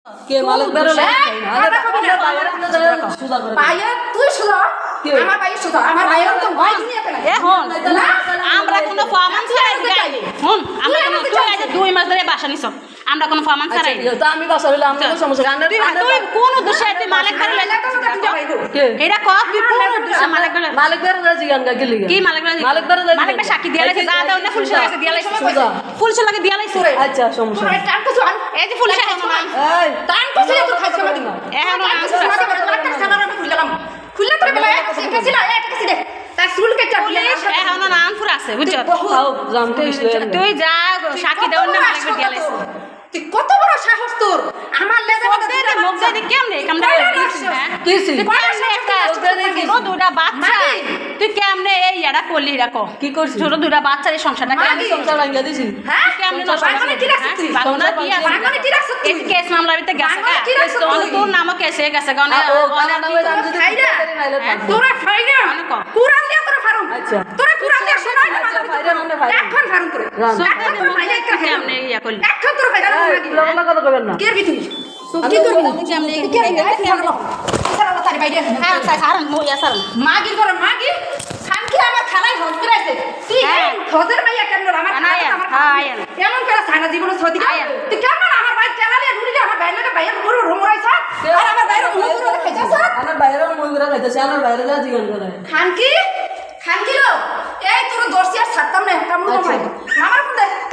কে মালিক বেরো না ভাইয়া তুই শুনো আমার ভাই শুনো আমার ভাইয়ের তো ভয় দুনিয়াতে নাই এখন আমরা কোনো ফরমান ছাড়াই গাইলি হুন আমরা কোনো তুই আজ 2 মাস ধরে বাসা নিছ আমরা কোনো ফরমান ছাড়াই তো আমি বাসা হইলে আমার কোনো সমস্যা না তুই কোন উদ্দেশ্যে তুই মালিক বেরো এটা ক তুই কোন উদ্দেশ্যে মালিক বেরো মালিক বেরো না জিগান গা গেলি কি মালিক বেরো মালিক বেরো মালিক সাক্ষী দিয়া লাইছে যা দাও না ফুলছে লাইছে দিয়া লাইছে ফুলছে লাগে দিয়া লাইছে আচ্ছা সমস্যা তোর টান তো শুন এই যে ফুলছে এই টান তো শুন তো খাইছে মাদি এখন খুললে তোর বেলা কাছে না এটা কাছে দে তার চুল কেটে পুলিশ এখন নাম ফুর আছে বুঝছো খাও জানতে তুই যা সাক্ষী দাও না মালিক দিয়া লাইছে তুই কত বড় সাহস তোর আমার লেজে মুখ দে কেমনে কামড়া কিছি ছোট দুটা বাচ্চা তুই কেমনে এই এরা করলি রাখো কি করছিস ছোট দুটা বাচ্চার এই সংসারটা আমি সংসার ভাঙিয়ে দিছি হ্যাঁ কেমনে বাগানে কি রাখছিস তুই বাগানে কি আছে বাগানে কি রাখছিস তুই এই কেস মামলার ভিতরে গেছে বাগানে কি রাখছিস তুই? তোর নামও কেসে গেছে কারণ ও কানা নামে জানি যদি খাইরা নাইলে থাকবো তোরা ফাইনা অনেক কুরআন দিয়া তোরা ফারুম আচ্ছা। তোরা কুরআন দিয়া শোনাই আচ্ছা, ফাইরা মানে ফাইরা। এখন ফারুম করে এখন তোর মাইয়া একটা খাইরা কেমনে ইয়া করলি এখন তোর ফাইরা বলা কথা কইবেন না কে বিতুই কি করবি কেমনে কে কেমনে সারা তারি বাইরে হ্যাঁ সারান মোয়া সারান মাগি তোর মাগি খানকি আমার খালাই হজ করাইছে তুই হ্যাঁ। হজের মাইয়া কেন আমার আনায়া, আমার আয়ান। এমন করে সারা জীবন সদি আয়ান। তুই কেমন আমার ভাই কেনালে ঢুলি আমার ভাই লাগে ভাইয়ের পুরো রুমরাইছ আর আমার ভাইয়ের মুগুর খাইছস আমার বাইরেও মই ঘুরা খাইতেছে আমার বাইরে যা জিগান করে খানকি খানকি লো এই তোর দর্শি আর ছাড়তাম না কামড় মামার কোন